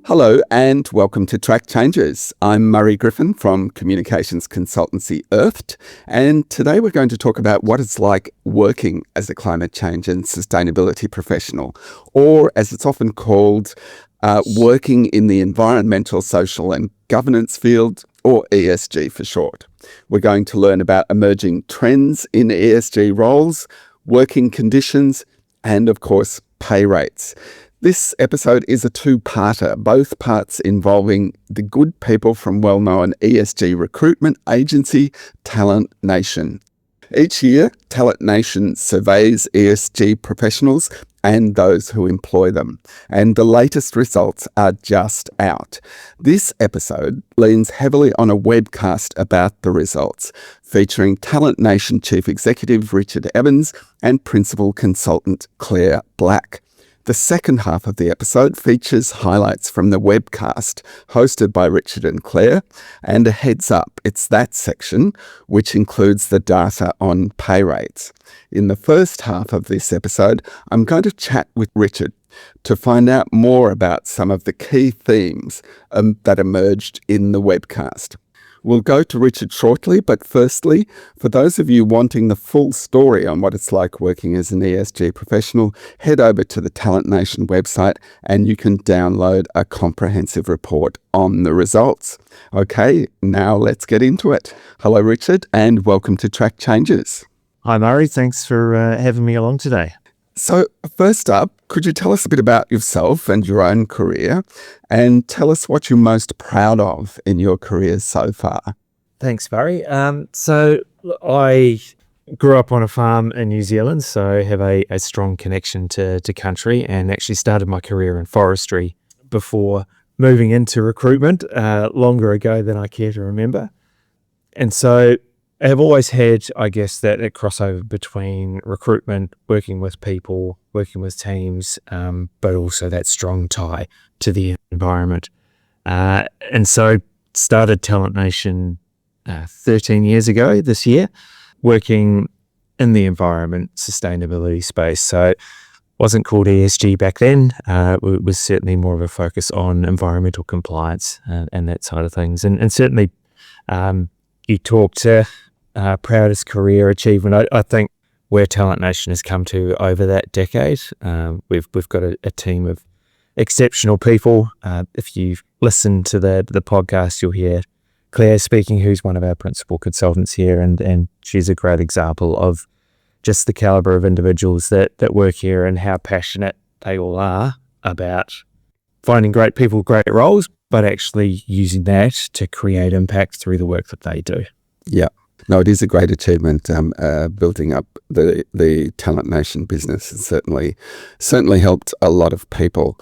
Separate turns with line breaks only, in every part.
Hello and welcome to Track Changes. I'm Murray Griffin from communications consultancy Earthed, and today we're going to talk about what it's like working as a climate change and sustainability professional, or as it's often called, working in the environmental, social and governance field, or ESG for short. We're going to learn about emerging trends in ESG roles, working conditions, and of course, pay rates. This episode is a two-parter, both parts involving the good people from well-known ESG recruitment agency, Talent Nation. Each year, Talent Nation surveys ESG professionals and those who employ them, and the latest results are just out. This episode leans heavily on a webcast about the results, featuring Talent Nation Chief Executive Richard Evans and Principal Consultant Claire Black. The second half of the episode features highlights from the webcast hosted by Richard and Claire, and a heads up, it's that section which includes the data on pay rates. In the first half of this episode, I'm going to chat with Richard to find out more about some of the key themes that emerged in the webcast. We'll go to Richard shortly, but firstly, for those of you wanting the full story on what it's like working as an ESG professional, head over to the Talent Nation website and you can download a comprehensive report on the results. Okay, now let's get into it. Hello, Richard, and welcome to Track Changes.
Hi, Murray. Thanks for having me along today.
So first up, could you tell us a bit about yourself and your own career, and tell us what you're most proud of in your career so far?
Thanks, Barry. So I grew up on a farm in New Zealand, so I have a strong connection to country, and actually started my career in forestry before moving into recruitment longer ago than I care to remember. And so I have always had, I guess, that crossover between recruitment, working with people, working with teams, but also that strong tie to the environment. And so started Talent Nation 13 years ago this year, working in the environment sustainability space. So it wasn't called ESG back then. It was certainly more of a focus on environmental compliance and that side of things. And certainly you talked to proudest career achievement. I think where Talent Nation has come to over that decade, we've got a team of exceptional people. If you listen to the podcast, you'll hear Claire speaking, who's one of our principal consultants here, and she's a great example of just the caliber of individuals that work here and how passionate they all are about finding great people, great roles, but actually using that to create impact through the work that they do.
Yeah. No, it is a great achievement, building up the Talent Nation business. It's certainly helped a lot of people.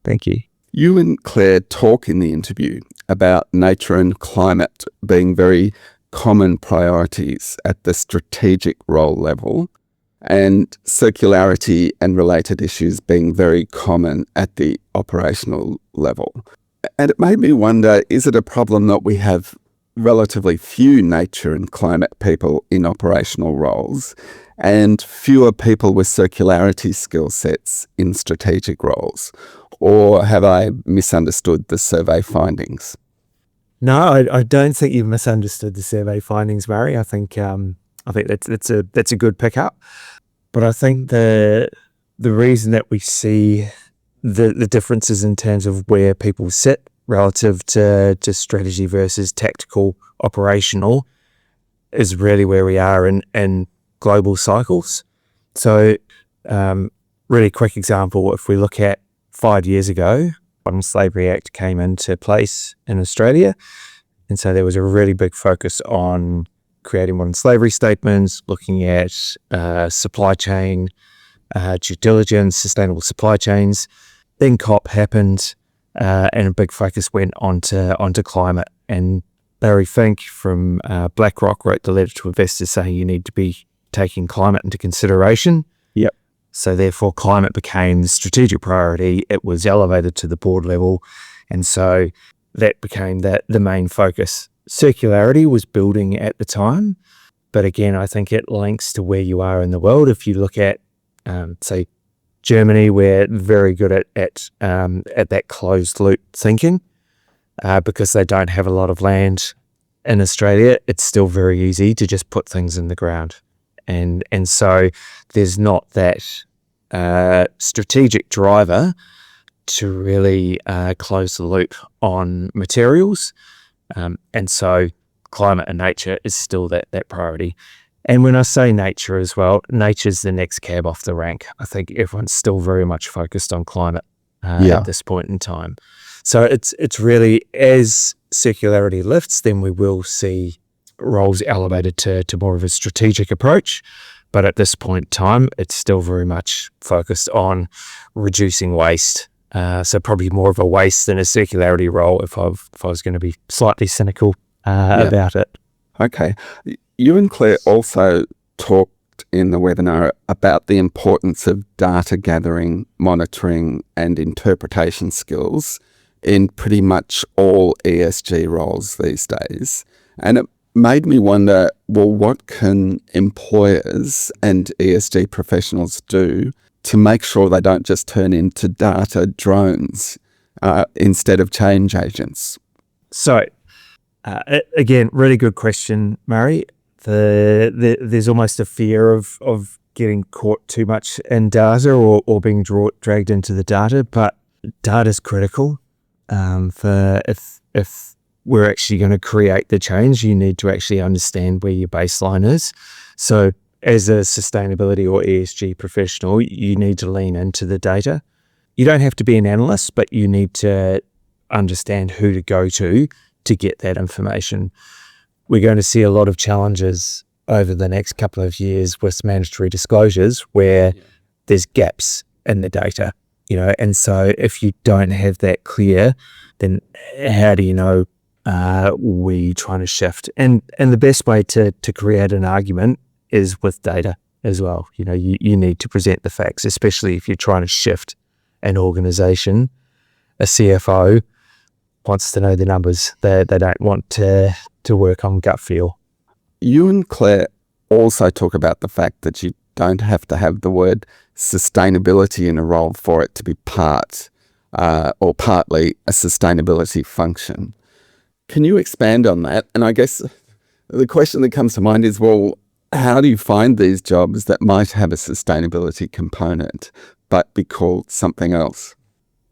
Thank you.
You and Claire talk in the interview about nature and climate being very common priorities at the strategic role level, and circularity and related issues being very common at the operational level. And it made me wonder, is it a problem that we have relatively few nature and climate people in operational roles and fewer people with circularity skill sets in strategic roles? Or have I misunderstood the survey findings?
No, I don't think you've misunderstood the survey findings, Murray. I think that's a good pickup. But I think the reason that we see the differences in terms of where people sit relative to strategy versus tactical operational is really where we are in global cycles. So really quick example, if we look at 5 years ago, Modern Slavery Act came into place in Australia. And so there was a really big focus on creating modern slavery statements, looking at supply chain, due diligence, sustainable supply chains. Then COP happened, and a big focus went onto climate. And Larry Fink from BlackRock wrote the letter to investors saying you need to be taking climate into consideration.
Yep.
So therefore climate became the strategic priority. It was elevated to the board level. And so that became the main focus. Circularity was building at the time. But again, I think it links to where you are in the world. If you look at, say, Germany, we're very good at that closed loop thinking because they don't have a lot of land in Australia. It's still very easy to just put things in the ground. And so there's not that strategic driver to really close the loop on materials. And so climate and nature is still that priority. And when I say nature as well, nature's the next cab off the rank. I think everyone's still very much focused on climate at this point in time. So it's really, as circularity lifts, then we will see roles elevated to more of a strategic approach. But at this point in time, it's still very much focused on reducing waste. So probably more of a waste than a circularity role if I was going to be slightly cynical about it.
Okay. You and Claire also talked in the webinar about the importance of data gathering, monitoring and interpretation skills in pretty much all ESG roles these days. And it made me wonder, well, what can employers and ESG professionals do to make sure they don't just turn into data drones instead of change agents?
So, again, really good question, Murray. There's almost a fear of getting caught too much in data or being dragged into the data, but data's critical. For if we're actually going to create the change, you need to actually understand where your baseline is. So as a sustainability or ESG professional, you need to lean into the data. You don't have to be an analyst, but you need to understand who to go to get that information. We're going to see a lot of challenges over the next couple of years with mandatory disclosures where there's gaps in the data, and so if you don't have that clear, then how do you know where you're trying to shift? And the best way to create an argument is with data as well. You need to present the facts, especially if you're trying to shift an organization. A CFO wants to know the numbers. They don't want to work on gut feel.
You and Claire also talk about the fact that you don't have to have the word sustainability in a role for it to be part or partly a sustainability function. Can you expand on that? And I guess the question that comes to mind is, well, how do you find these jobs that might have a sustainability component but be called something else?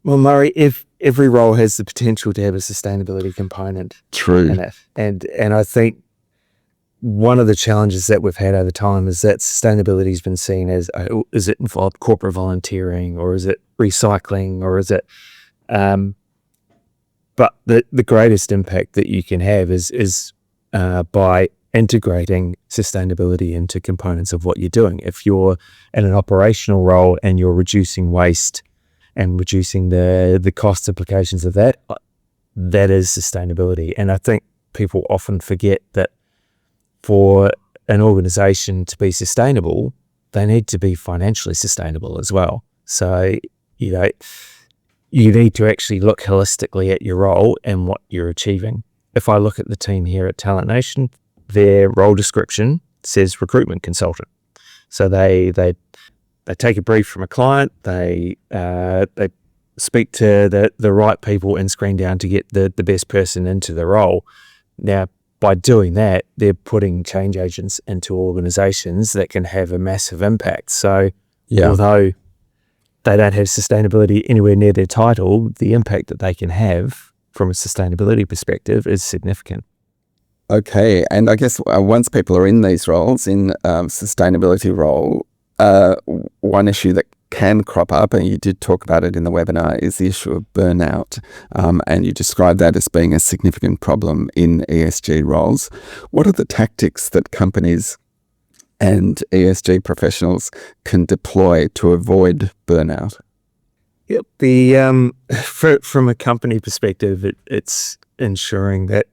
Well, Murray, if every role has the potential to have a sustainability component in it. And I think one of the challenges that we've had over time is that sustainability has been seen as, is it involved corporate volunteering, or is it recycling, or is it, but the greatest impact that you can have is by integrating sustainability into components of what you're doing. If you're in an operational role and you're reducing waste and reducing the cost implications of that, that is sustainability. And I think people often forget that for an organization to be sustainable, they need to be financially sustainable as well. So, you need to actually look holistically at your role and what you're achieving. If I look at the team here at Talent Nation, their role description says recruitment consultant. So they take a brief from a client, they speak to the right people and screen down to get the best person into the role. Now, by doing that, they're putting change agents into organizations that can have a massive impact. So although they don't have sustainability anywhere near their title, the impact that they can have from a sustainability perspective is significant.
Okay, and I guess once people are in these roles, in sustainability role, one issue that can crop up, and you did talk about it in the webinar, is the issue of burnout. And you described that as being a significant problem in ESG roles. What are the tactics that companies and ESG professionals can deploy to avoid burnout?
Yep. From a company perspective, it's ensuring that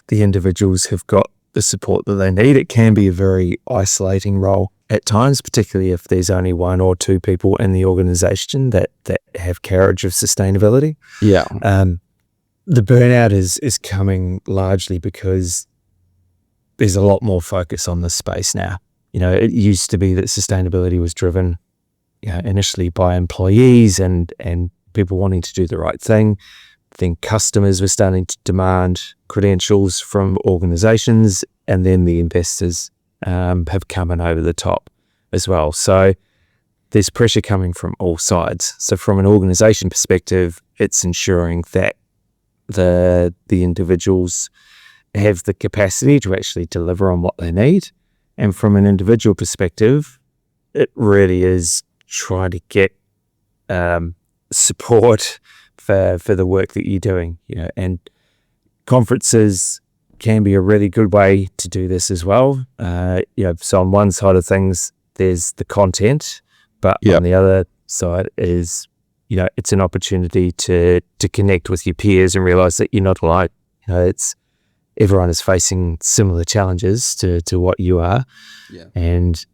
the individuals have got the support that they need. It can be a very isolating role at times, particularly if there's only one or two people in the organization that have carriage of sustainability.
Yeah.
The burnout is coming largely because there's a lot more focus on this space now. It used to be that sustainability was driven initially by employees and people wanting to do the right thing. Then customers were starting to demand credentials from organizations, and then the investors have come in over the top as well. So there's pressure coming from all sides. So from an organization perspective, it's ensuring that the individuals have the capacity to actually deliver on what they need. And from an individual perspective, it really is trying to get support for the work that you're doing, and conferences can be a really good way to do this as well. So on one side of things, there's the content, but on the other side is, it's an opportunity to connect with your peers and realize that you're not alone. Everyone is facing similar challenges to what you are. And,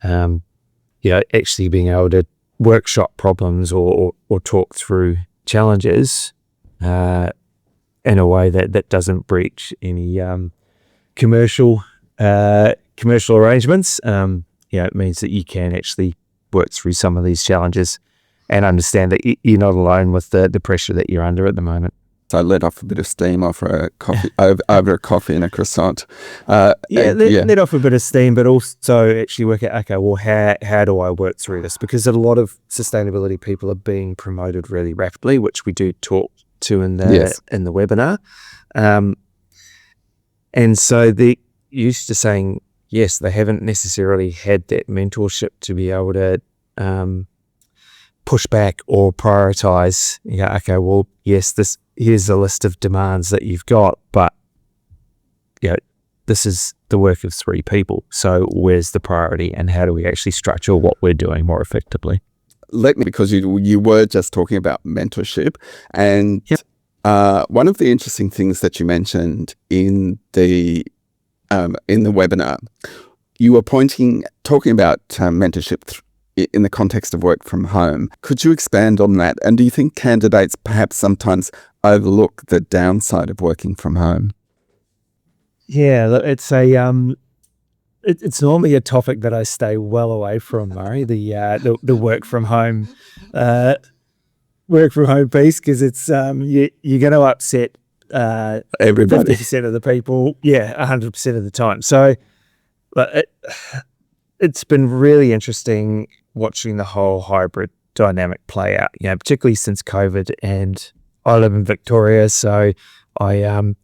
actually being able to workshop problems or talk through challenges in a way that doesn't breach any commercial arrangements. It means that you can actually work through some of these challenges and understand that you're not alone with the pressure that you're under at the moment.
So I let off a bit of steam over a coffee, over a coffee and a croissant.
Let off a bit of steam, but also actually work out, okay, well, how do I work through this? Because a lot of sustainability people are being promoted really rapidly, which we do talk to in the webinar. And so they're used to saying, yes, they haven't necessarily had that mentorship to be able to push back or prioritize. Okay, well, yes, here's a list of demands that you've got, but this is the work of 3 people. So where's the priority, and how do we actually structure what we're doing more effectively?
Because you were just talking about mentorship, and one of the interesting things that you mentioned in the webinar, you were talking about mentorship in the context of work from home. Could you expand on that? And do you think candidates perhaps sometimes overlook the downside of working from home?
Yeah, it's it's normally a topic that I stay well away from, Murray. The work from home piece, because it's you're going to upset
everybody,
50% of the people, 100% of the time. So, but it's been really interesting watching the whole hybrid dynamic play out, particularly since COVID. And I live in Victoria, so I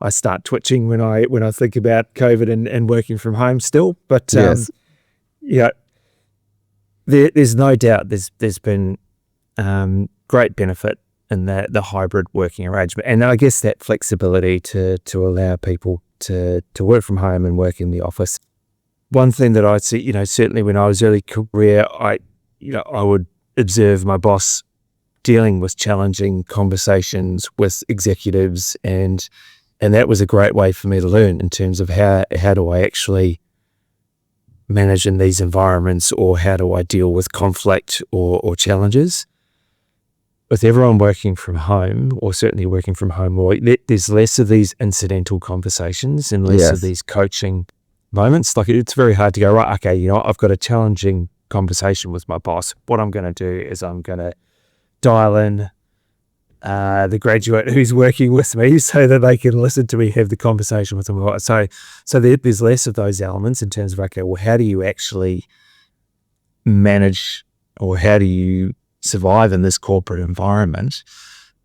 start twitching when I think about COVID and working from home still. But there's no doubt there's been great benefit in the hybrid working arrangement, and I guess that flexibility to allow people to work from home and work in the office. One thing that I see, certainly when I was early career, I would observe my boss dealing with challenging conversations with executives, and that was a great way for me to learn in terms of how do I actually manage in these environments, or how do I deal with conflict or challenges. With everyone working from home, or certainly working from home more, there's less of these incidental conversations and less of these coaching moments. Like, it's very hard to go, right, okay, I've got a challenging conversation with my boss. What I'm going to do is I'm going to dial in the graduate who's working with me so that they can listen to me have the conversation with them. So there's less of those elements in terms of, okay, well, how do you actually manage, or how do you survive in this corporate environment?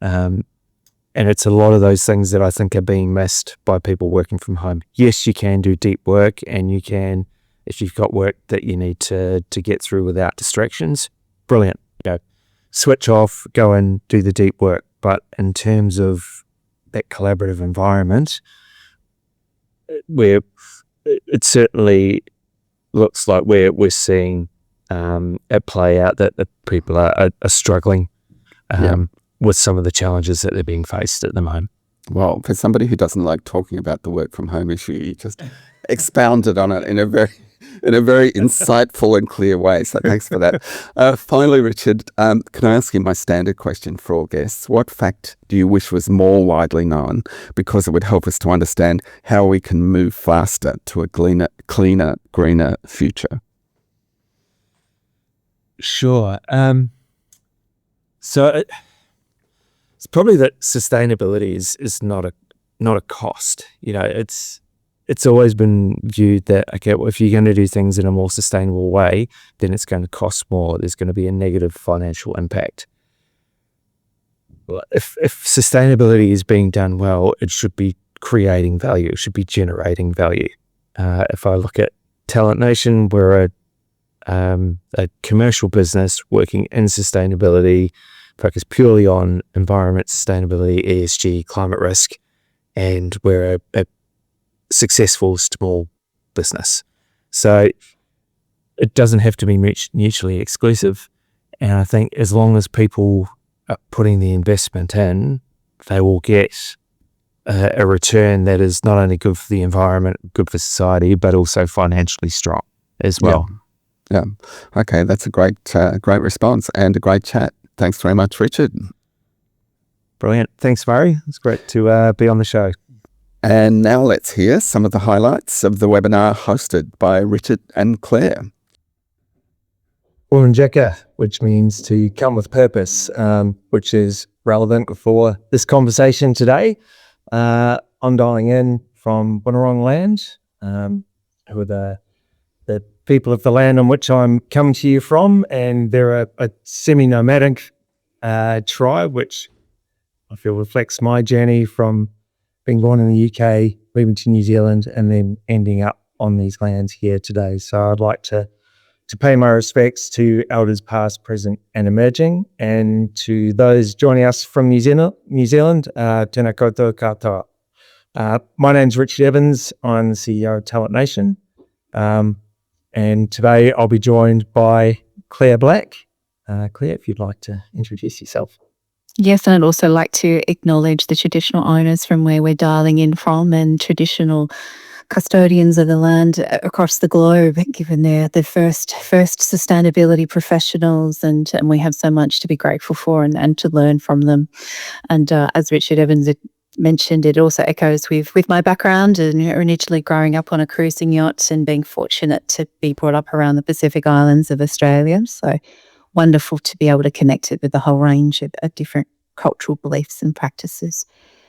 And it's a lot of those things that I think are being missed by people working from home. Yes, you can do deep work, and you can, if you've got work that you need to get through without distractions, brilliant. Switch off, go and do the deep work. But in terms of that collaborative environment, where it certainly looks like we're seeing it play out that people are struggling with some of the challenges that they're being faced at the moment.
Well, for somebody who doesn't like talking about the work from home issue, you just expounded on it in a very insightful and clear way. So thanks for that. Finally, Richard, can I ask you my standard question for all guests? What fact do you wish was more widely known, because it would help us to understand how we can move faster to a cleaner, greener future?
Sure. So it's probably that sustainability is not a cost. It's always been viewed that, okay, well, if you're going to do things in a more sustainable way, then it's going to cost more. There's going to be a negative financial impact. Well, if sustainability is being done well, it should be creating value. It should be generating value. If I look at Talent Nation, we're a commercial business working in sustainability, focused purely on environment, sustainability, ESG, climate risk, and we're a successful small business. So it doesn't have to be mutually exclusive. And I think as long as people are putting the investment in, they will get a return that is not only good for the environment, good for society, but also financially strong as well.
Yeah. Okay, that's a great response and a great chat. Thanks very much, Richard.
Brilliant. Thanks, Murray. It's great to be on the show.
And now let's hear some of the highlights of the webinar hosted by Richard and Claire.
Womanjeka, which means to come with purpose, which is relevant for this conversation today. I'm dialing in from Bunurong land, who are the people of the land on which I'm coming to you from, and they're a semi-nomadic tribe, which I feel reflects my journey from being born in the UK, moving to New Zealand, and then ending up on these lands here today. So I'd like to pay my respects to elders past, present, and emerging, and to those joining us from New Zealand, tēnā koutou katoa. My name's Richard Evans. I'm the CEO of Talent Nation. And today I'll be joined by Claire Black. Claire, if you'd like to introduce yourself.
Yes, and I'd also like to acknowledge the traditional owners from where we're dialing in from and traditional custodians of the land across the globe, given they're the first sustainability professionals, and we have so much to be grateful for and to learn from them. And as Richard Evans had mentioned, it also echoes with my background and initially growing up on a cruising yacht and being fortunate to be brought up around the Pacific Islands of Australia. So wonderful to be able to connect it with a whole range of different cultural beliefs and practices.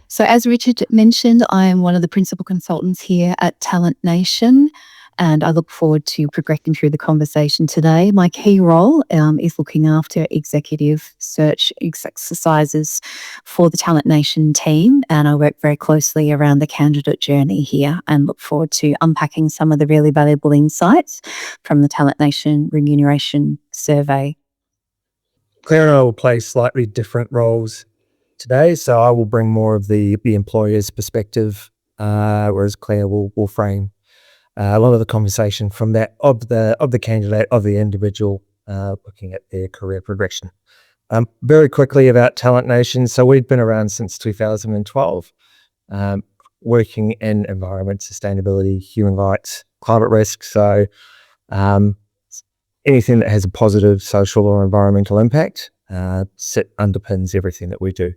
So as Richard mentioned, I am one of the principal consultants here at Talent Nation, and I look forward to progressing through the conversation today. My key role is looking after executive search exercises for the Talent Nation team, and I work very closely around the candidate journey here and look forward to unpacking some of the really valuable insights from the Talent Nation remuneration survey.
Claire and I will play slightly different roles today, so I will bring more of the employer's perspective, whereas Claire will frame a lot of the conversation from that of the candidate, of the individual, looking at their career progression. Very quickly about Talent Nation. So we've been around since 2012, working in environment, sustainability, human rights, climate risk. So anything that has a positive social or environmental impact underpins everything that we do.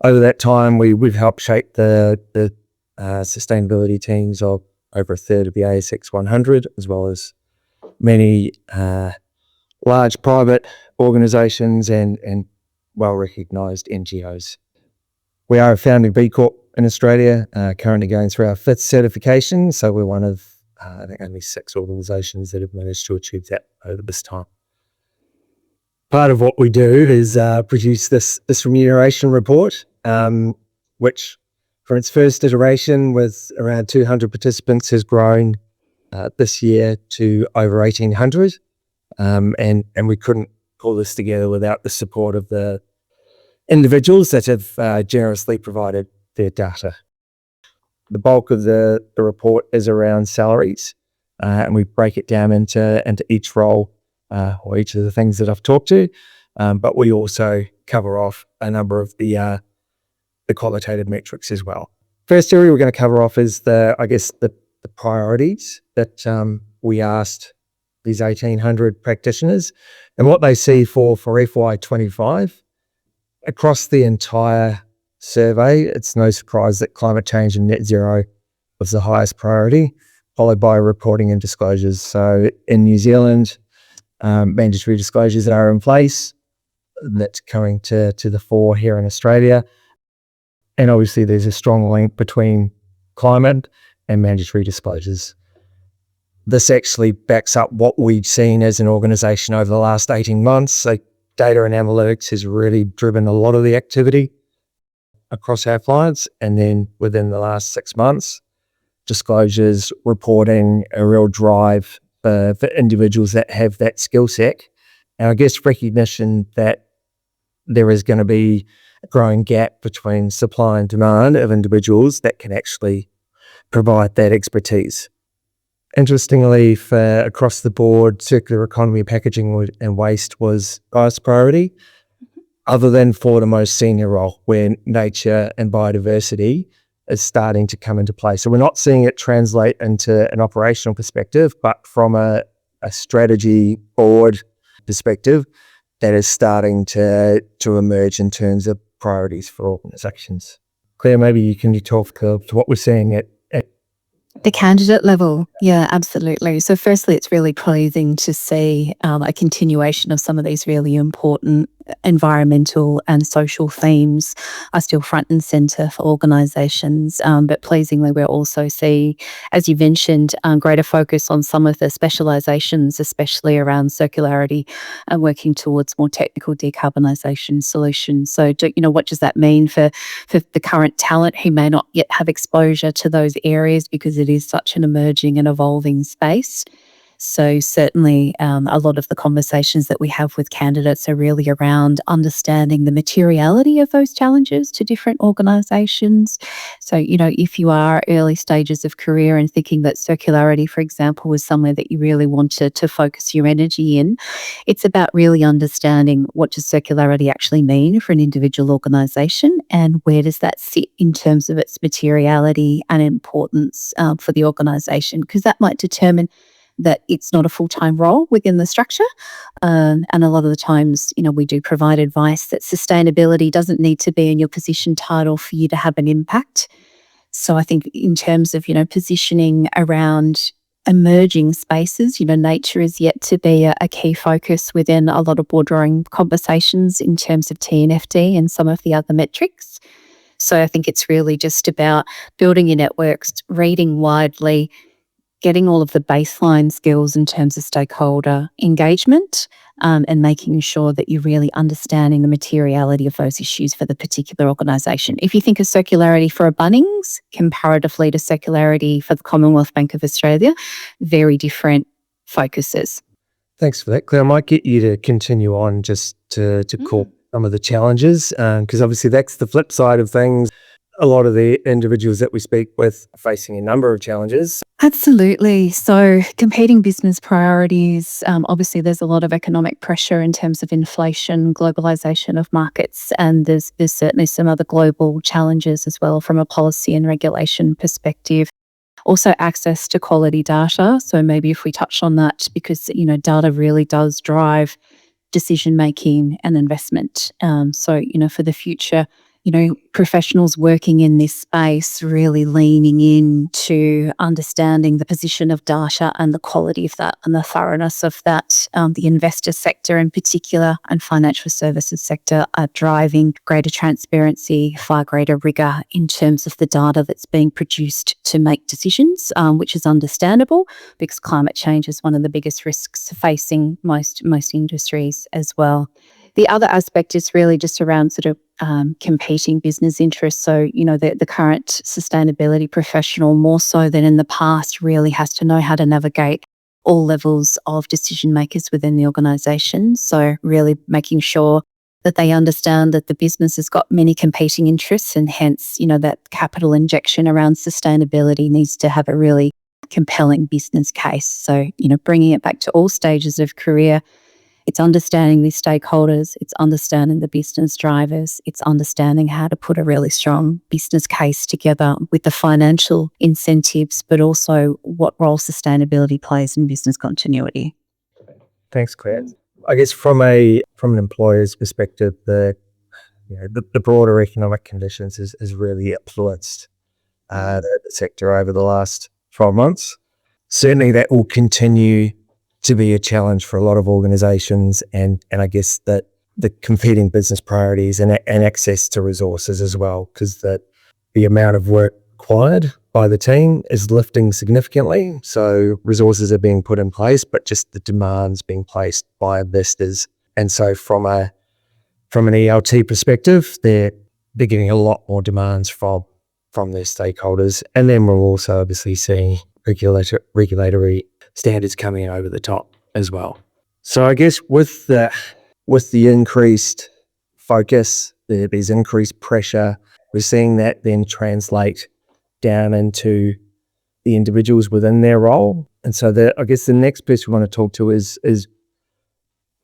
Over that time, we've helped shape the sustainability teams of over a third of the ASX 100, as well as many large private organisations and well-recognised NGOs. We are a founding B Corp in Australia, currently going through our 5th certification, so we're one of I think only 6 organisations that have managed to achieve that over this time. Part of what we do is produce this remuneration report, which from its first iteration with around 200 participants has grown this year to over 1,800. And we couldn't pull this together without the support of the individuals that have generously provided their data. The bulk of the report is around salaries, and we break it down into each role or each of the things that I've talked to, but we also cover off a number of the qualitative metrics as well. First area we're going to cover off is the priorities that we asked these 1,800 practitioners and what they see for FY25. Across the entire survey, it's no surprise that climate change and net zero was the highest priority, followed by reporting and disclosures. So in New Zealand, mandatory disclosures are in place. That's coming to the fore here in Australia. And obviously there's a strong link between climate and mandatory disclosures. This actually backs up what we've seen as an organisation over the last 18 months. So data and analytics has really driven a lot of the activity across our clients. And then within the last 6 months, disclosures, reporting, a real drive for individuals that have that skill set. And I guess recognition that there is going to be a growing gap between supply and demand of individuals that can actually provide that expertise. Interestingly, for across the board, circular economy, packaging and waste was highest priority, other than for the most senior role where nature and biodiversity is starting to come into play. So we're not seeing it translate into an operational perspective, but from a strategy board perspective, that is starting to emerge in terms of priorities for organisations. Claire, maybe you can talk to what we're seeing at
the candidate level. Yeah, absolutely. So firstly, it's really pleasing to see a continuation of some of these really important environmental and social themes are still front and centre for organisations. But pleasingly, we're also seeing, as you mentioned, greater focus on some of the specialisations, especially around circularity and working towards more technical decarbonisation solutions. So, what does that mean for the current talent who may not yet have exposure to those areas because it is such an emerging and evolving space? So certainly a lot of the conversations that we have with candidates are really around understanding the materiality of those challenges to different organisations. So, if you are early stages of career and thinking that circularity, for example, was somewhere that you really wanted to focus your energy in, it's about really understanding what does circularity actually mean for an individual organisation and where does that sit in terms of its materiality and importance for the organisation, because that might determine that it's not a full-time role within the structure. And a lot of the times, we do provide advice that sustainability doesn't need to be in your position title for you to have an impact. So I think in terms of, positioning around emerging spaces, nature is yet to be a key focus within a lot of boardroom conversations in terms of TNFD and some of the other metrics. So I think it's really just about building your networks, reading widely, getting all of the baseline skills in terms of stakeholder engagement, and making sure that you're really understanding the materiality of those issues for the particular organisation. If you think of circularity for a Bunnings comparatively to circularity for the Commonwealth Bank of Australia, very different focuses.
Thanks for that, Claire. I might get you to continue on just to call some of the challenges, because obviously that's the flip side of things. A lot of the individuals that we speak with are facing a number of challenges.
Absolutely. So competing business priorities, obviously there's a lot of economic pressure in terms of inflation, globalisation of markets, and there's certainly some other global challenges as well from a policy and regulation perspective. Also access to quality data. So maybe if we touch on that, because, data really does drive decision making and investment. So, for the future, professionals working in this space really leaning into understanding the position of data and the quality of that and the thoroughness of that. The investor sector in particular and financial services sector are driving greater transparency, far greater rigour in terms of the data that's being produced to make decisions, which is understandable because climate change is one of the biggest risks facing most industries as well. The other aspect is really just around sort of competing business interests. So, the current sustainability professional, more so than in the past, really has to know how to navigate all levels of decision makers within the organisation. So really making sure that they understand that the business has got many competing interests and hence, that capital injection around sustainability needs to have a really compelling business case. So, bringing it back to all stages of career, it's understanding these stakeholders, it's understanding the business drivers, it's understanding how to put a really strong business case together with the financial incentives, but also what role sustainability plays in business continuity.
Thanks, Claire. I guess from an employer's perspective, the broader economic conditions has really influenced the sector over the last 12 months. Certainly that will continue to be a challenge for a lot of organisations, and I guess that the competing business priorities and access to resources as well, because the amount of work required by the team is lifting significantly. So resources are being put in place, but just the demands being placed by investors. And so from an ELT perspective, they're getting a lot more demands from their stakeholders. And then we're also obviously seeing regulatory standards coming over the top as well. So I guess with the increased focus, there's increased pressure. We're seeing that then translate down into the individuals within their role. And so I guess the next piece we want to talk to is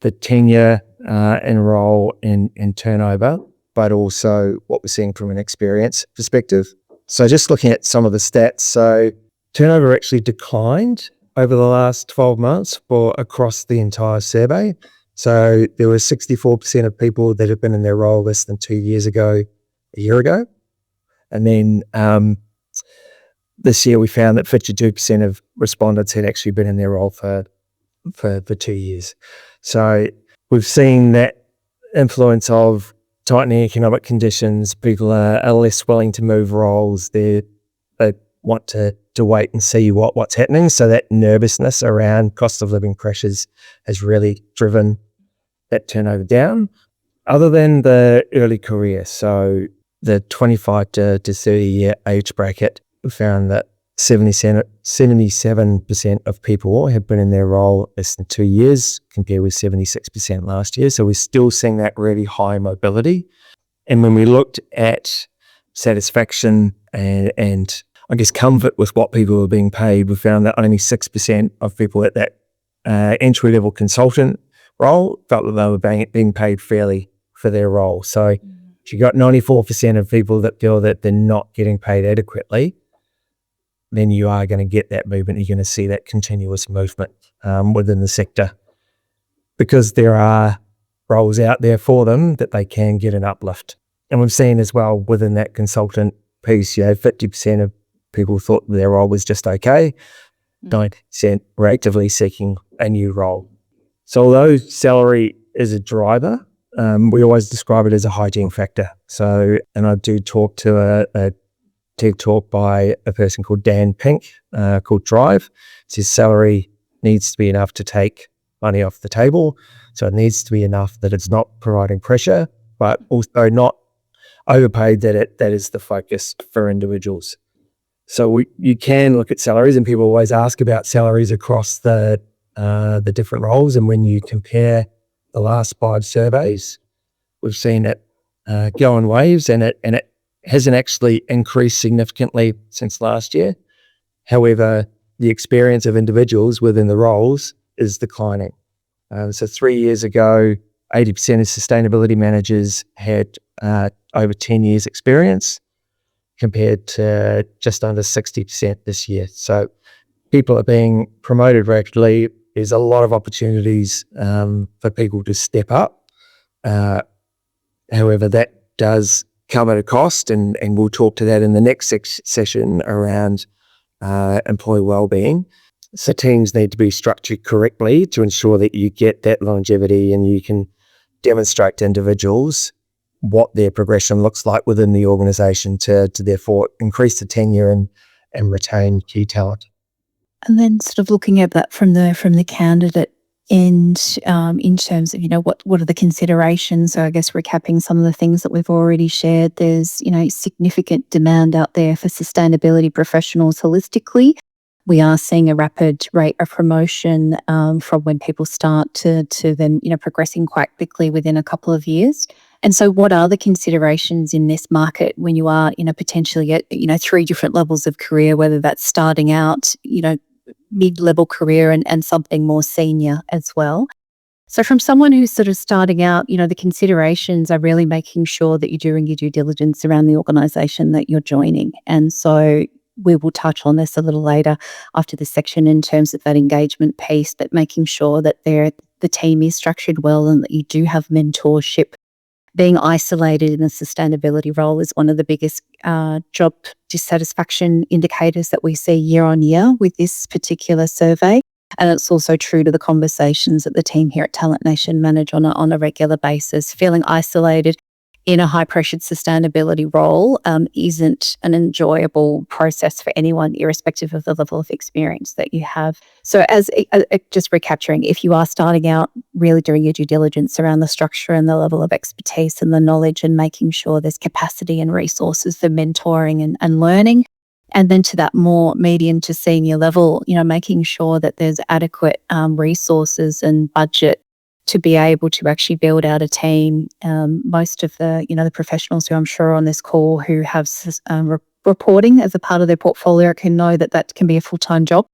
the tenure and role and turnover, but also what we're seeing from an experience perspective. So just looking at some of the stats, so turnover actually declined over the last 12 months across the entire survey. So there was 64% of people that have been in their role less than 2 years ago, a year ago. And then this year we found that 52% of respondents had actually been in their role for 2 years. So we've seen that influence of tightening economic conditions. People are less willing to move roles. They want to wait and see what's happening. So that nervousness around cost of living pressures has really driven that turnover down. Other than the early career, so the 25 to 30 year age bracket, we found that 77% of people have been in their role less than 2 years, compared with 76% last year. So we're still seeing that really high mobility. And when we looked at satisfaction and I guess comfort with what people were being paid, we found that only 6% of people at that entry-level consultant role felt that they were being paid fairly for their role. So if you got 94% of people that feel that they're not getting paid adequately, then you are going to get that movement. You're going to see that continuous movement within the sector, because there are roles out there for them that they can get an uplift. And we've seen as well within that consultant piece, 50% of people thought their role was just okay. 90% were actively seeking a new role. So although salary is a driver, we always describe it as a hygiene factor. So, and I do talk to a TED talk by a person called Dan Pink called Drive. It says salary needs to be enough to take money off the table. So it needs to be enough that it's not providing pressure, but also not overpaid that is the focus for individuals. So you can look at salaries, and people always ask about salaries across the different roles. And when you compare the last 5 surveys, we've seen it go in waves, and it hasn't actually increased significantly since last year. However, the experience of individuals within the roles is declining. So 3 years ago, 80% of sustainability managers had over 10 years experience, compared to just under 60% this year. So people are being promoted rapidly. There's a lot of opportunities for people to step up. However, that does come at a cost, and we'll talk to that in the next session around employee wellbeing. So teams need to be structured correctly to ensure that you get that longevity, and you can demonstrate to individuals what their progression looks like within the organisation to therefore increase the tenure and retain key talent.
And then sort of looking at that from the candidate end, in terms of, what are the considerations? So I guess recapping some of the things that we've already shared, there's, significant demand out there for sustainability professionals holistically. We are seeing a rapid rate of promotion from when people start to then, progressing quite quickly within a couple of years. And so what are the considerations in this market when you are, potentially at, 3 different levels of career, whether that's starting out, mid-level career and something more senior as well? So from someone who's sort of starting out, the considerations are really making sure that you're doing your due diligence around the organisation that you're joining. And so we will touch on this a little later after this section in terms of that engagement piece, but making sure that the team is structured well and that you do have mentorship. Being isolated in a sustainability role is one of the biggest job dissatisfaction indicators that we see year on year with this particular survey. And it's also true to the conversations that the team here at Talent Nation manage on a regular basis. Feeling isolated in a high-pressured sustainability role isn't an enjoyable process for anyone, irrespective of the level of experience that you have. So as just recapturing, if you are starting out, really doing your due diligence around the structure and the level of expertise and the knowledge, and making sure there's capacity and resources for mentoring and learning. And then to that more medium to senior level, making sure that there's adequate resources and budget to be able to actually build out a team. Most of the professionals who I'm sure are on this call who have reporting as a part of their portfolio can know that that can be a full-time job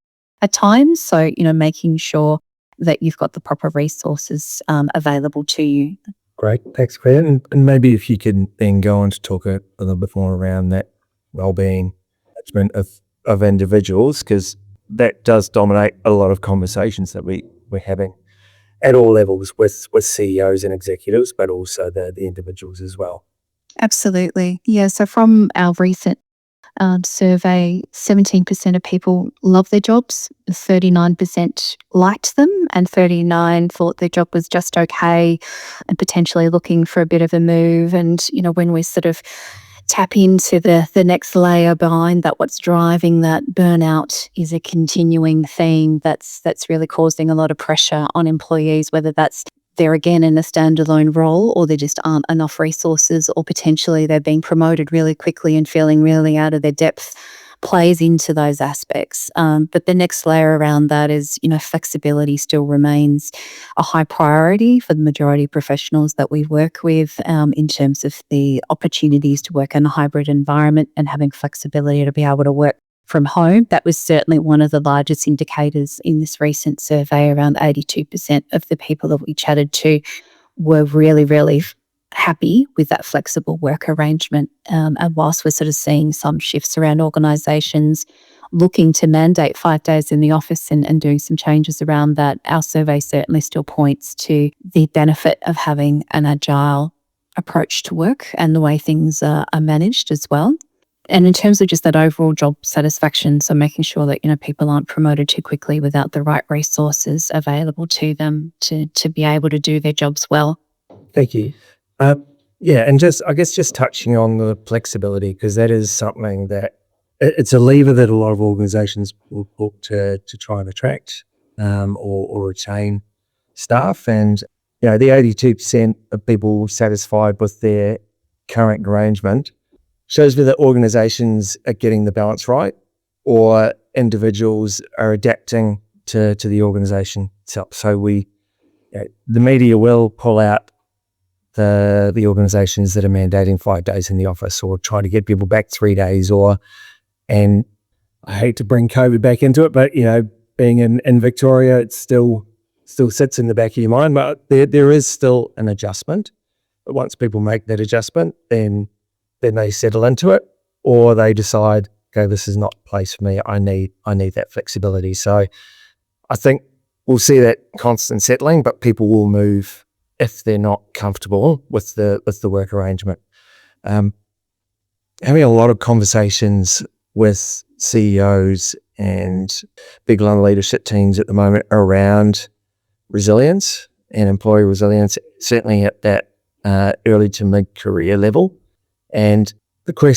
at times. So, making sure that you've got the proper resources available to you.
Great. Thanks, Claire. And maybe if you could then go on to talk a little bit more around that wellbeing management of individuals, because that does dominate a lot of conversations that we're having at all levels with CEOs and executives, but also the individuals as well.
Absolutely. Yeah. So from our recent survey, 17% of people love their jobs, 39% liked them, and 39% thought their job was just okay and potentially looking for a bit of a move. And, when we sort of tap into the next layer behind that, what's driving that burnout is a continuing theme that's really causing a lot of pressure on employees, whether that's they're again in a standalone role, or there just aren't enough resources, or potentially they're being promoted really quickly and feeling really out of their depth, plays into those aspects. But the next layer around that is, flexibility still remains a high priority for the majority of professionals that we work with, in terms of the opportunities to work in a hybrid environment and having flexibility to be able to work from home. That was certainly one of the largest indicators in this recent survey. Around 82% of the people that we chatted to were really, really happy with that flexible work arrangement. And whilst we're sort of seeing some shifts around organisations looking to mandate 5 days in the office and doing some changes around that, our survey certainly still points to the benefit of having an agile approach to work and the way things are managed as well. And in terms of just that overall job satisfaction, so making sure that, people aren't promoted too quickly without the right resources available to them to be able to do their jobs well.
Thank you. And just touching on the flexibility, because that is something that it's a lever that a lot of organisations will look to try and attract or retain staff. And, the 82% of people satisfied with their current arrangement shows me that organisations are getting the balance right, or individuals are adapting to the organisation itself. So the media will pull out the organisations that are mandating 5 days in the office, or trying to get people back 3 days, and I hate to bring COVID back into it, but being in Victoria, it still sits in the back of your mind. But there is still an adjustment. But once people make that adjustment, then they settle into it, or they decide, okay, this is not the place for me. I need that flexibility. So I think we'll see that constant settling, but people will move if they're not comfortable with the work arrangement. Having a lot of conversations with CEOs and big line leadership teams at the moment around resilience and employee resilience, certainly at that early to mid-career level. And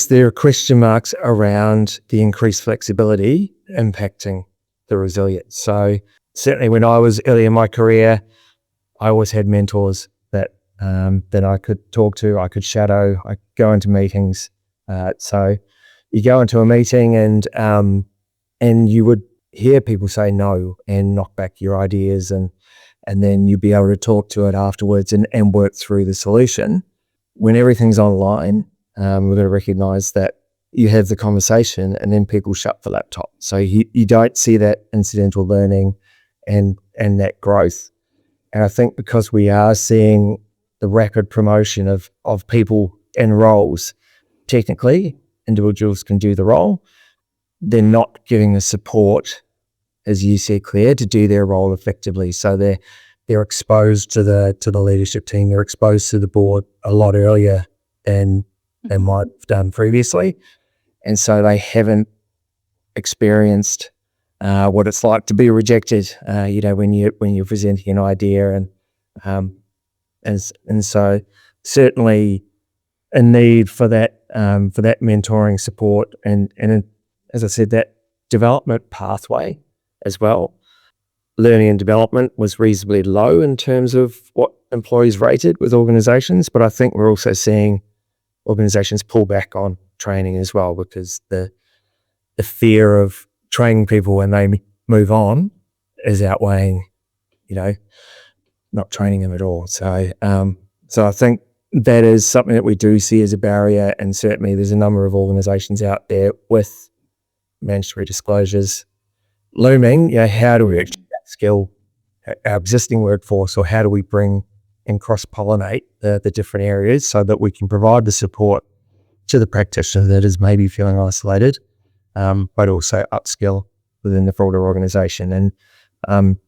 there are question marks around the increased flexibility impacting the resilience. So certainly when I was early in my career, I always had mentors that I could talk to, I could shadow, I could go into meetings. So you go into a meeting and you would hear people say no and knock back your ideas, and then you'd be able to talk to it afterwards and work through the solution. When everything's online, we've got to recognise that you have the conversation and then people shut the laptop. So you don't see that incidental learning and that growth. And I think because we are seeing the rapid promotion of people in roles, technically individuals can do the role. They're not giving the support, as you said, Claire, to do their role effectively. So they're exposed to the leadership team. They're exposed to the board a lot earlier than they might have done previously. And so they haven't experienced what it's like to be rejected, when you're presenting an idea, and so certainly a need for that mentoring support, and as I said, that development pathway as well. Learning and development was reasonably low in terms of what employees rated with organisations, but I think we're also seeing organisations pull back on training as well, because the fear of training people when they move on is outweighing, not training them at all. So I think that is something that we do see as a barrier, and certainly there's a number of organisations out there with mandatory disclosures looming. How do we actually skill our existing workforce, or how do we bring and cross-pollinate the different areas so that we can provide the support to the practitioner that is maybe feeling isolated, but also upskill within the broader organisation. And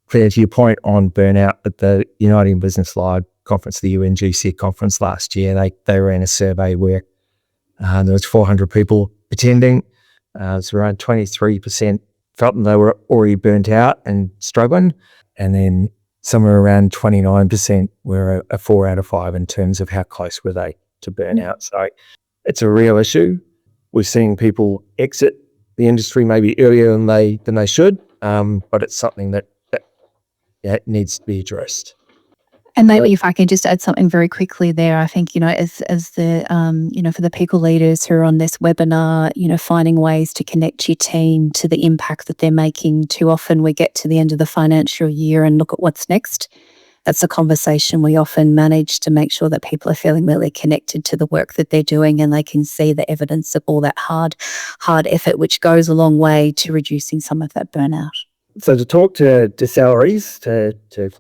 Claire, to your point on burnout, at the Uniting Business Live conference, the UNGC conference last year, they ran a survey where there was 400 people attending. It's around 23% felt that they were already burnt out and struggling, and then somewhere around 29% were a 4 out of 5 in terms of how close were they to burnout. So it's a real issue. We're seeing people exit the industry maybe earlier than they should, but it's something that needs to be addressed.
And maybe if I can just add something very quickly there, I think, as the, for the people leaders who are on this webinar, finding ways to connect your team to the impact that they're making. Too often we get to the end of the financial year and look at what's next. That's a conversation we often manage to make sure that people are feeling really connected to the work that they're doing, and they can see the evidence of all that hard effort, which goes a long way to reducing some of that burnout.
So to talk to salaries, to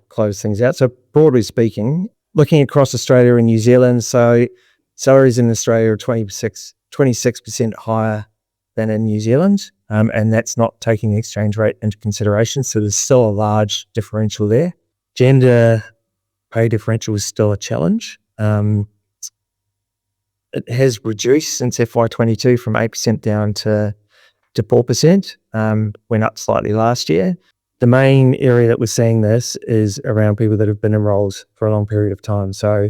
close things out, so broadly speaking, looking across Australia and New Zealand, so salaries in Australia are 26% higher than in New Zealand, and that's not taking the exchange rate into consideration, so there's still a large differential there. Gender pay differential is still a challenge. It has reduced since FY22 from 8% down to 4%, went up slightly last year. The main area that we're seeing this is around people that have been in roles for a long period of time. So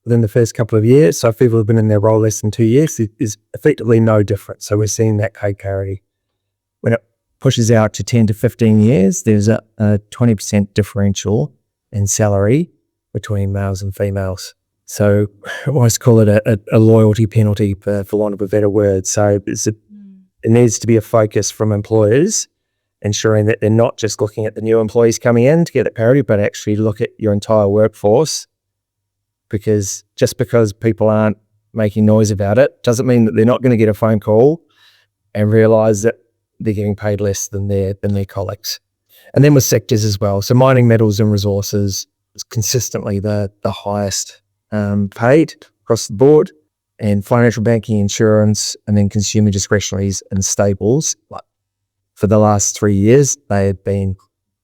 within the first couple of years, so if people have been in their role less than 2 years, there's effectively no difference. So we're seeing that pay parity. When it pushes out to 10 to 15 years, there's a 20% differential in salary between males and females. So I always call it a loyalty penalty, for want of a better word. So it needs to be a focus from employers, ensuring that they're not just looking at the new employees coming in to get that parity, but actually look at your entire workforce, because just because people aren't making noise about it doesn't mean that they're not going to get a phone call and realise that they're getting paid less than their colleagues. And then with sectors as well. So mining, metals and resources is consistently the highest paid across the board, and financial banking, insurance, and then consumer discretionaries and staples. Like for the last 3 years, they had been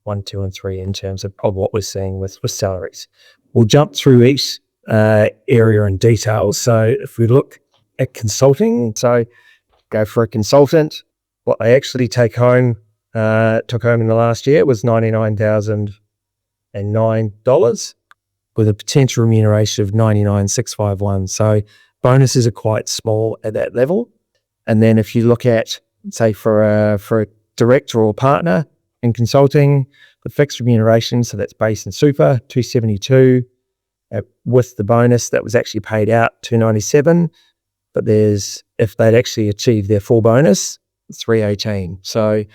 1, 2, and 3 in terms of what we're seeing with salaries. We'll jump through each area in detail. So if we look at consulting, so go for a consultant, what they actually took home in the last year was $99,009 with a potential remuneration of $99,651. So bonuses are quite small at that level. And then if you look at, say, for a director or partner in consulting, the fixed remuneration, so that's base and super, $272, with the bonus that was actually paid out, $297. But if they'd actually achieved their full bonus, $318. So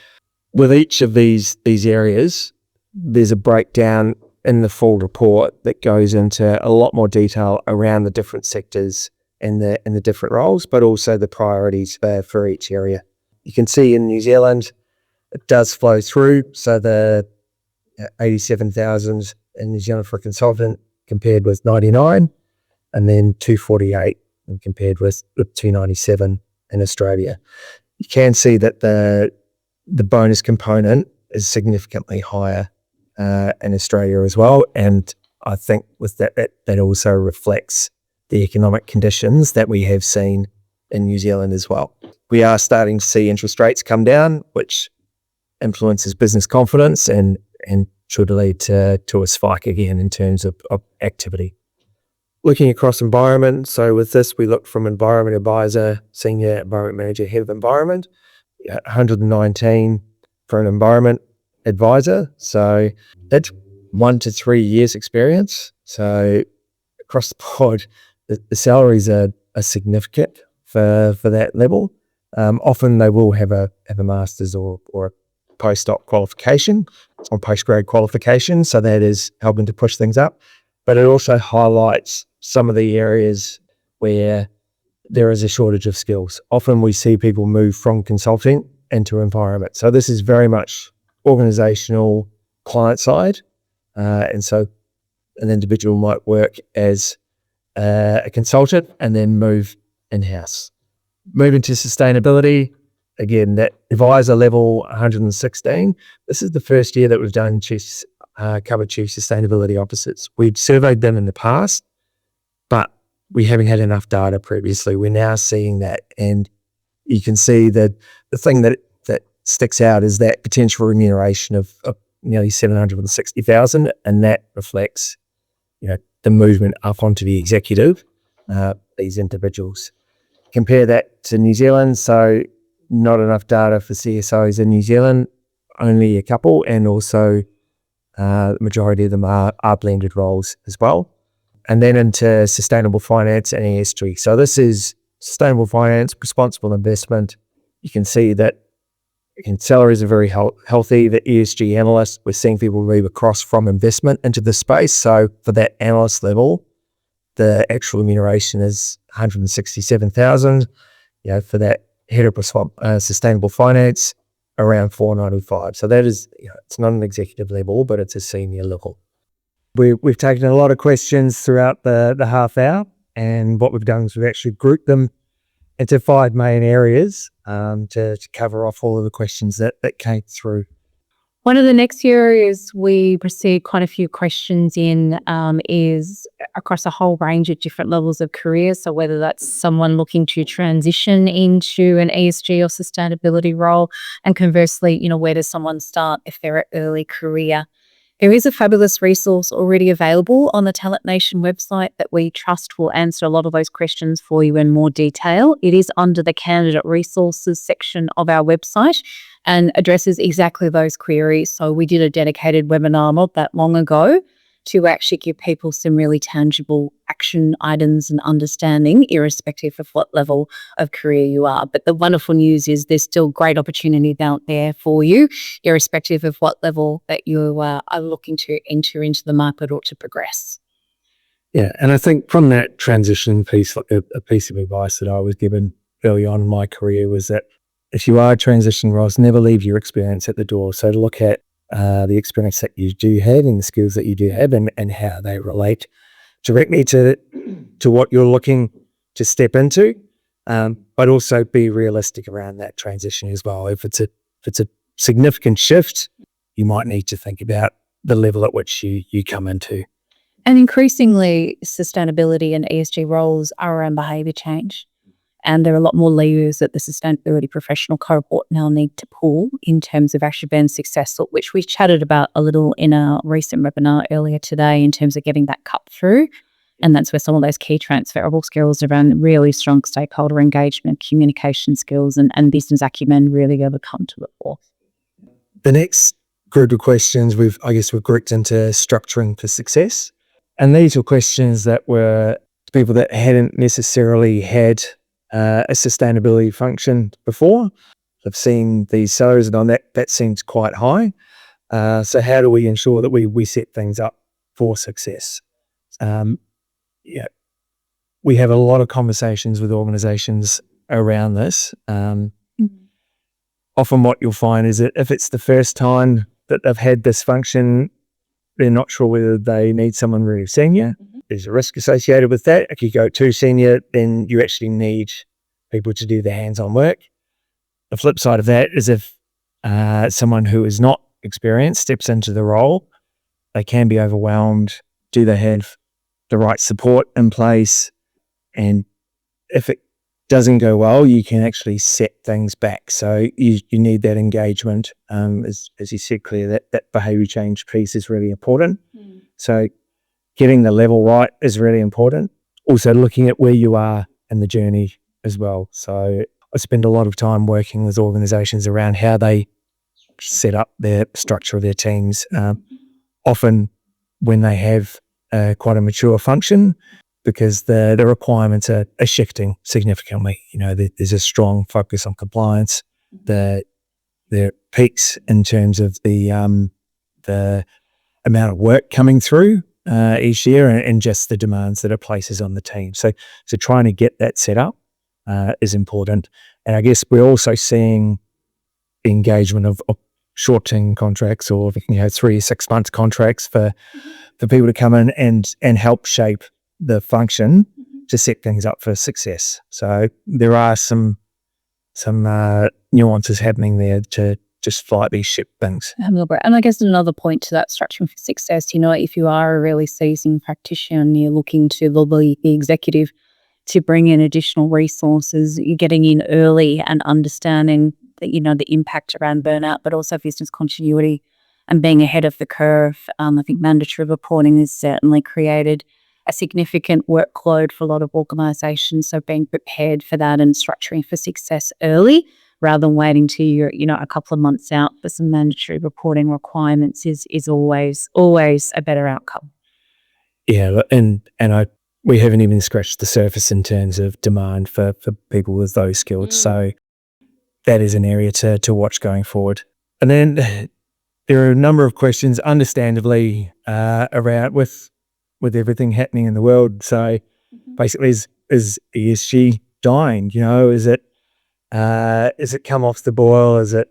with each of these areas, there's a breakdown in the full report that goes into a lot more detail around the different sectors and the different roles, but also the priorities for each area. You can see in New Zealand, it does flow through. So the 87,000 in New Zealand for a consultant compared with 99, and then 248 compared with 297 in Australia. You can see that the bonus component is significantly higher in Australia as well. And I think with that also reflects the economic conditions that we have seen in New Zealand as well. We are starting to see interest rates come down, which influences business confidence and should lead to a spike again in terms of activity. Looking across environment, so with this we look from environment advisor, senior environment manager, head of environment, 119 for an environment advisor. So that's 1 to 3 years experience. So across the board, the salaries are significant for that level. Often they will have a master's or a postdoc qualification or postgrad qualification. So that is helping to push things up. But it also highlights some of the areas where there is a shortage of skills. Often we see people move from consulting into environment. So this is very much organizational client side. And so an individual might work as a consultant and then move in-house. Moving to sustainability, again, that advisor level 116, this is the first year that we've done covered chief sustainability officers. We've surveyed them in the past, but we haven't had enough data previously. We're now seeing that, and you can see that the thing that sticks out is that potential remuneration of nearly 760,000, and that reflects, the movement up onto the executive, these individuals. Compare that to New Zealand, so not enough data for CSOs in New Zealand, only a couple, and also the majority of them are blended roles as well. And then into sustainable finance and ESG. So this is sustainable finance, responsible investment. You can see that salaries are very healthy. The ESG analyst, we're seeing people move across from investment into the space. So for that analyst level, the actual remuneration is 167,000. For that head of sustainable finance, around 495. So that is, it's not an executive level, but it's a senior level. We've taken a lot of questions throughout the half hour, and what we've done is we've actually grouped them into 5 main areas to cover off all of the questions that came through.
One of the next areas we received quite a few questions in is across a whole range of different levels of career. So whether that's someone looking to transition into an ESG or sustainability role, and conversely, where does someone start if they're at early career? There is a fabulous resource already available on the Talent Nation website that we trust will answer a lot of those questions for you in more detail. It is under the candidate resources section of our website and addresses exactly those queries. So we did a dedicated webinar not that long ago to actually give people some really tangible action items and understanding, irrespective of what level of career you are. But the wonderful news is there's still great opportunities out there for you, irrespective of what level that you are looking to enter into the market or to progress.
Yeah, and I think from that transition piece, like a piece of advice that I was given early on in my career was that if you are transitioning roles, never leave your experience at the door. So to look at the experience that you do have and the skills that you do have and how they relate directly to what you're looking to step into, but also be realistic around that transition as well. If it's a significant shift, you might need to think about the level at which you come into.
And increasingly, sustainability and ESG roles are around behaviour change. And there are a lot more levers that the sustainability professional cohort now need to pull in terms of actually being successful, which we chatted about a little in a recent webinar earlier today in terms of getting that cut through. And that's where some of those key transferable skills around really strong stakeholder engagement, communication skills and business acumen really ever come to the fore.
The next group of questions we've grouped into structuring for success. And these were questions that were people that hadn't necessarily had a sustainability function before. I've seen these salaries and on that seems quite high. So how do we ensure that we set things up for success? We have a lot of conversations with organizations around this. Often what you'll find is that if it's the first time that they've had this function, they're not sure whether they need someone really senior. There's a risk associated with that. If you go too senior, then you actually need people to do the hands-on work. The flip side of that is if someone who is not experienced steps into the role, they can be overwhelmed. Do they have the right support in place? And if it doesn't go well, you can actually set things back. So you need that engagement. As you said, Claire, that behaviour change piece is really important. So getting the level right is really important. Also looking at where you are in the journey as well. So I spend a lot of time working with organisations around how they set up their structure of their teams. Often when they have quite a mature function, because the requirements are shifting significantly. There's a strong focus on compliance. There are peaks in terms of the amount of work coming through each year, and just the demands that it places on the team. So trying to get that set up is important. And I guess we're also seeing the engagement of short-term contracts, or 3 or 6 month contracts for people to come in and help shape the function to set things up for success. So there are some nuances happening there to just slightly shift things.
And I guess another point to that structuring for success, if you are a really seasoned practitioner and you're looking to lobby the executive to bring in additional resources, you're getting in early and understanding that, the impact around burnout, but also business continuity and being ahead of the curve. I think mandatory reporting has certainly created a significant workload for a lot of organisations. So being prepared for that and structuring for success early rather than waiting till you're, a couple of months out for some mandatory reporting requirements is always a better outcome.
Yeah, and we haven't even scratched the surface in terms of demand for people with those skills. So that is an area to watch going forward. And then there are a number of questions, understandably, around with everything happening in the world. So basically, is ESG dying? Is it come off the boil? Is it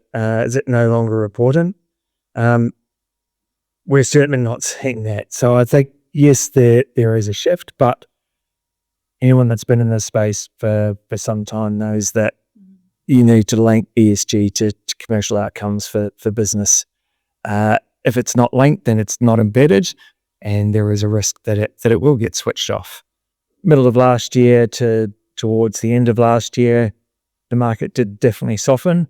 no longer important? We're certainly not seeing that. So I think, yes, there is a shift, but anyone that's been in this space for some time knows that you need to link ESG to commercial outcomes for business. If it's not linked, then it's not embedded, and there is a risk that it will get switched off. Middle of last year towards the end of last year, the market did definitely soften.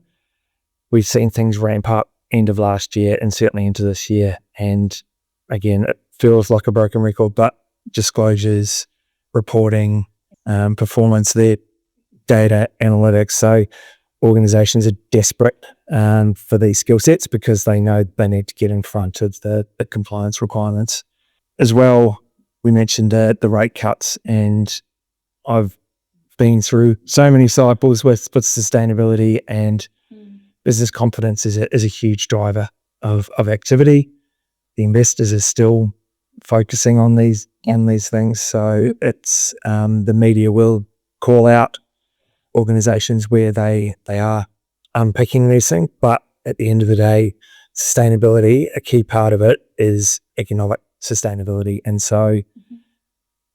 We've seen things ramp up end of last year and certainly into this year. And again, it feels like a broken record, but disclosures, reporting, performance, their data analytics. So organizations are desperate for these skill sets because they know they need to get in front of the compliance requirements. As well, we mentioned the rate cuts, and I've been through so many cycles with sustainability, and business confidence is a huge driver of activity. The investors are still focusing on these things, so it's the media will call out organizations where they are unpicking these things, but at the end of the day, sustainability, a key part of it is economic sustainability, and so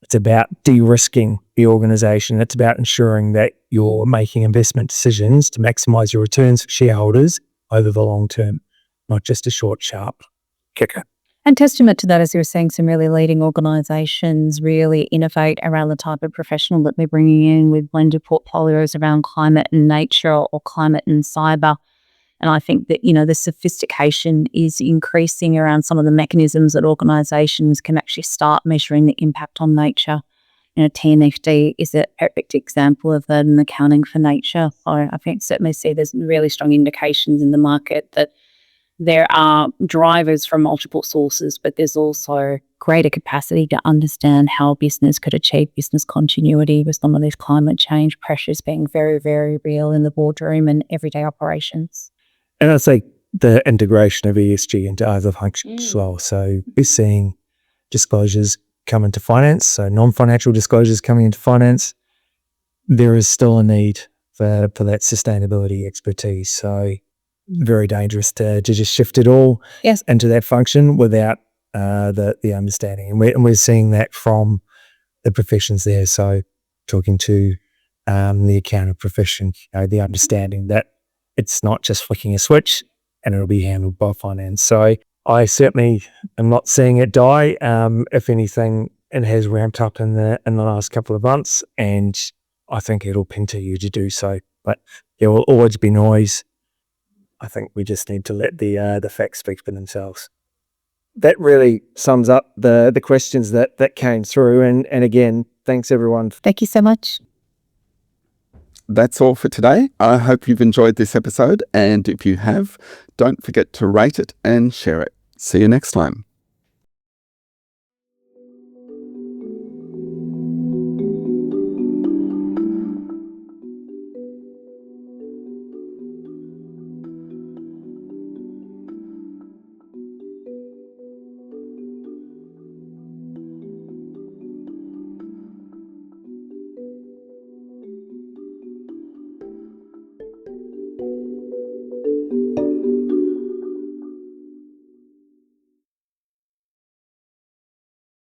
it's about de-risking the organization. It's about ensuring that you're making investment decisions to maximize your returns for shareholders over the long term, not just a short, sharp kicker.
And testament to that, as you were saying, some really leading organisations really innovate around the type of professional that they're bringing in with blended portfolios around climate and nature or climate and cyber. And I think that, the sophistication is increasing around some of the mechanisms that organisations can actually start measuring the impact on nature. TNFD is a perfect example of that in accounting for nature. So I think certainly see there's really strong indications in the market that there are drivers from multiple sources, but there's also greater capacity to understand how business could achieve business continuity with some of these climate change pressures being very, very real in the boardroom and everyday operations.
And I'd say the integration of ESG into other functions as well. So we're seeing disclosures come into finance, so non-financial disclosures coming into finance. There is still a need for that sustainability expertise. So very dangerous to just shift it all into that function without the understanding. And we're seeing that from the professions there. So talking to the accounting profession, the understanding that it's not just flicking a switch and it'll be handled by finance. So I certainly am not seeing it die. If anything, it has ramped up in the last couple of months, and I think it'll continue to do so. But there will always be noise. I think we just need to let the facts speak for themselves. That really sums up the questions that came through. And again, thanks everyone.
Thank you so much.
That's all for today. I hope you've enjoyed this episode, and if you have, don't forget to rate it and share it. See you next time.